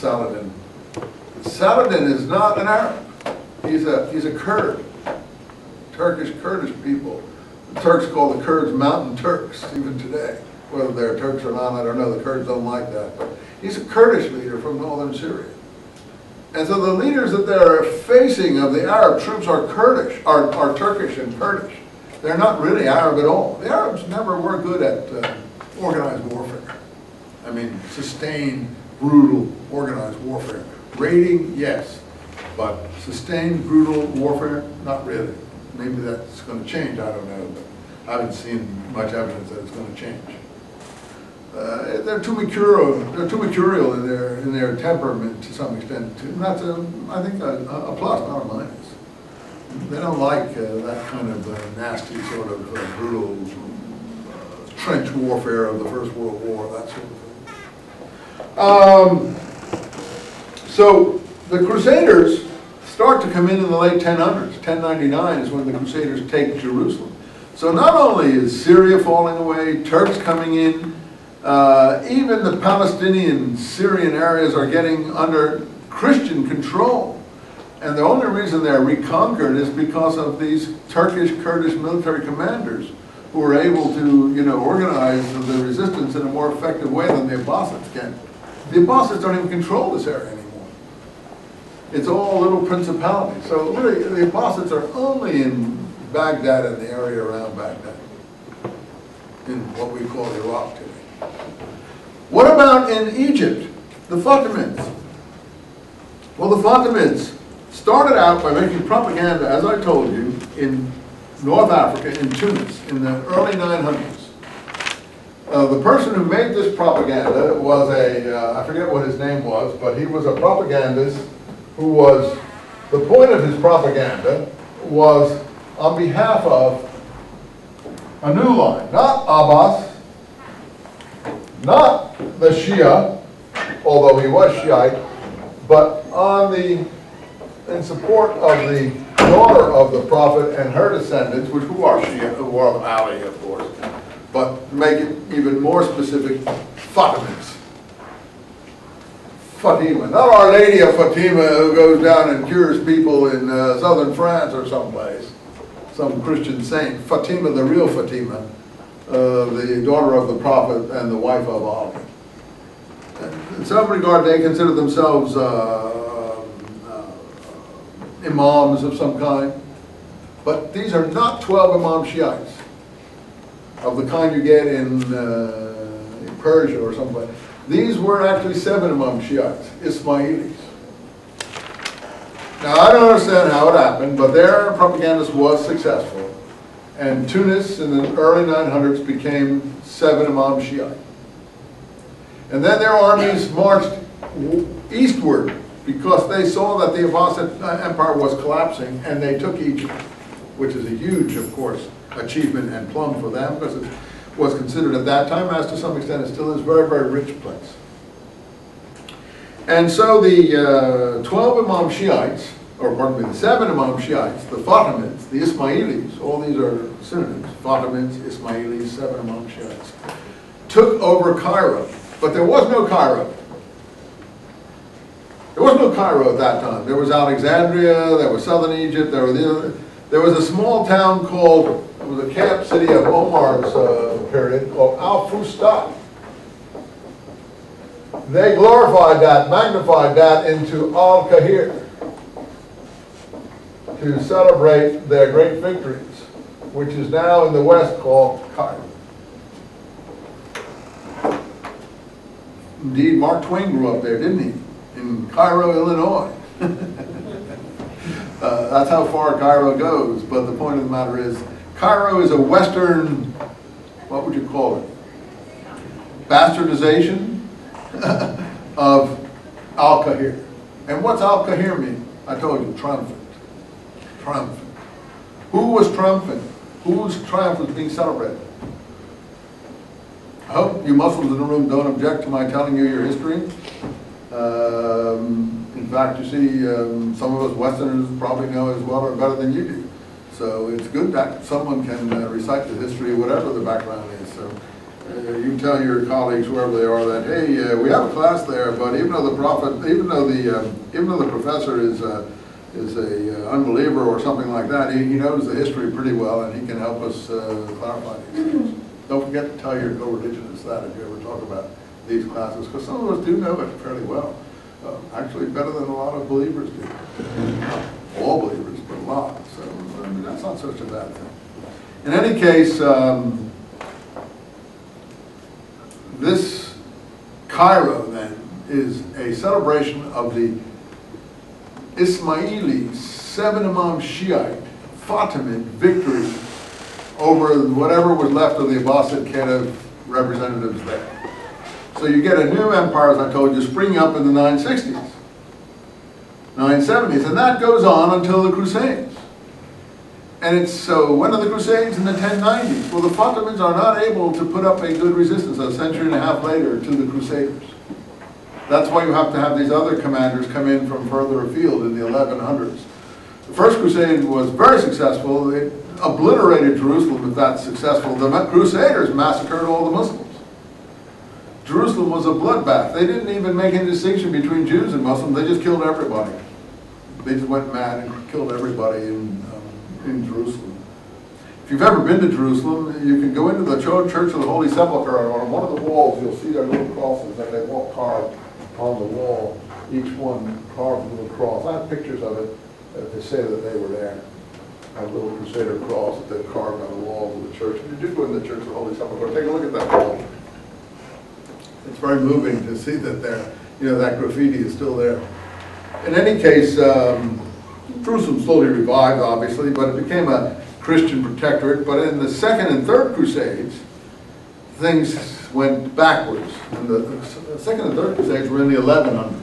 Saladin. Saladin is not an Arab. He's a Kurd. Turkish Kurdish people. The Turks call the Kurds mountain Turks even today. Whether they're Turks or not, I don't know. The Kurds don't like that. But he's a Kurdish leader from northern Syria. And so the leaders that they're facing of the Arab troops are Kurdish, are Turkish and Kurdish. They're not really Arab at all. The Arabs never were good at organized warfare. I mean, sustained, brutal, organized warfare. Raiding, yes, but sustained, brutal warfare, not really. Maybe that's going to change, I don't know, but I haven't seen much evidence that it's going to change. They're too mercurial. They're too mercurial in their temperament to some extent. And that's I think a plus, not a minus. They don't like that kind of nasty sort of brutal trench warfare of the First World War, that sort of thing. So the Crusaders start to come in the late 1000s. 1099 is when the Crusaders take Jerusalem. So not only is Syria falling away, Turks coming in, even the Palestinian Syrian areas are getting under Christian control. And the only reason they're reconquered is because of these Turkish Kurdish military commanders who are able to, organize the resistance in a more effective way than the Abbasids can. The Abbasids don't even control this area anymore. It's all little principalities. So really, the Abbasids are only in Baghdad and the area around Baghdad, in what we call Iraq today. What about in Egypt? The Fatimids. Well, the Fatimids started out by making propaganda, as I told you, in North Africa, in Tunis, in the early 900s. The person who made this propaganda was I forget what his name was, but he was a propagandist who was, the point of his propaganda was on behalf of a new line, not Abbas, not the Shia, although he was Shiite, but in support of the daughter of the Prophet and her descendants, who are Shia, who are Ali, of course, but to make it even more specific, Fatimids. Fatima, not Our Lady of Fatima who goes down and cures people in southern France or someplace, some Christian saint. Fatima, the real Fatima, the daughter of the Prophet and the wife of Ali. In some regard, they consider themselves imams of some kind, but these are not 12 Imam Shiites of the kind you get in Persia or someplace. These were actually 7 Imam Shiites, Ismailis. Now, I don't understand how it happened, but their propagandist was successful, and Tunis in the early 900s became 7 Imam Shiite. And then their armies marched eastward because they saw that the Abbasid Empire was collapsing, and they took Egypt, which is a huge, of course, achievement and plum for them, because it was considered at that time, as to some extent it still is, a very, very rich place. And so the 12 Imam Shiites, or pardon me, the 7 Imam Shiites, the Fatimids, the Ismailis, all these are synonyms, Fatimids, Ismailis, 7 Imam Shiites, took over Cairo. But there was no Cairo. There was no Cairo at that time. There was Alexandria, there was southern Egypt, there was a small town called, it was a camp city of Omar's period, called Al-Fustat. They glorified that, magnified that into Al-Kahir to celebrate their great victories, which is now in the west called Cairo. Indeed, Mark Twain grew up there, didn't he? In Cairo, Illinois. That's how far Cairo goes, but the point of the matter is, Cairo is a Western, what would you call it? Bastardization of Al-Kahir. And what's Al-Kahir mean? I told you, triumphant. Triumphant. Who was triumphant? Whose triumph was being celebrated? I hope you Muslims in the room don't object to my telling you your history. In fact, you see, some of us Westerners probably know as well or better than you do. So it's good that someone can recite the history, whatever the background is. So You tell your colleagues, whoever they are, that, hey, we have a class there, but even though the professor is a unbeliever or something like that, he knows the history pretty well, and he can help us clarify these things. Don't forget to tell your co-religionists that if you ever talk about these classes, because some of us do know it fairly well. Actually, better than a lot of believers do. Not all believers, but a lot. So I mean, that's not such a bad thing. In any case, this Cairo then is a celebration of the Ismaili 7 Imam Shiite Fatimid victory over whatever was left of the Abbasid Caliph representatives there. So you get a new empire, as I told you, springing up in the 960s, 970s, and that goes on until the Crusades. And it's so, when are the Crusades? In the 1090s. Well, the Fatimids are not able to put up a good resistance a century and a half later to the Crusaders. That's why you have to have these other commanders come in from further afield in the 1100s. The First Crusade was very successful. It obliterated Jerusalem, if that's successful. The Crusaders massacred all the Muslims. Jerusalem was a bloodbath. They didn't even make any distinction between Jews and Muslims. They just killed everybody. They just went mad and killed everybody in Jerusalem. If you've ever been to Jerusalem, you can go into the Church of the Holy Sepulchre, and on one of the walls you'll see their little crosses that they've all carved on the wall. Each one carved a little cross. I have pictures of it to say that they were there. A little Crusader cross that they've carved on the walls of the church. If you do go in the Church of the Holy Sepulchre, take a look at that wall. It's very moving to see that that graffiti is still there. In any case, Jerusalem slowly revived, obviously, but it became a Christian protectorate. But in the Second and Third Crusades, things went backwards. And the Second and Third Crusades were in the 1100s.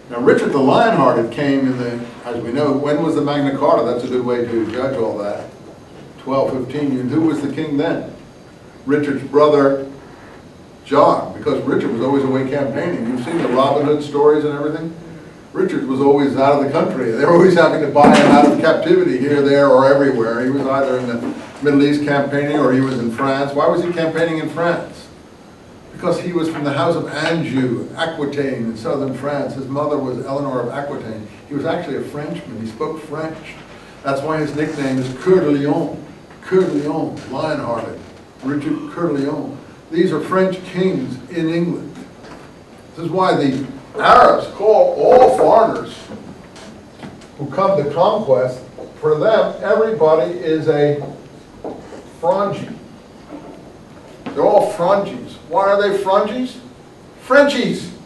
Now, Richard the Lionhearted came in the, as we know, when was the Magna Carta? That's a good way to judge all that. 1215. And who was the king then? Richard's brother, John, because Richard was always away campaigning. You've seen the Robin Hood stories and everything. Richard was always out of the country. They were always having to buy him out of captivity here, there, or everywhere. He was either in the Middle East campaigning or he was in France. Why was he campaigning in France? Because he was from the house of Anjou, Aquitaine, in southern France. His mother was Eleanor of Aquitaine. He was actually a Frenchman. He spoke French. That's why his nickname is Coeur de Lion. Coeur de Lion, Lionhearted. Richard Coeur de Lion. These are French kings in England. This is why the Arabs call all foreigners who come to conquest, for them, everybody is a Frangi. They're all Frangis. Why are they Frangis? Frenchies.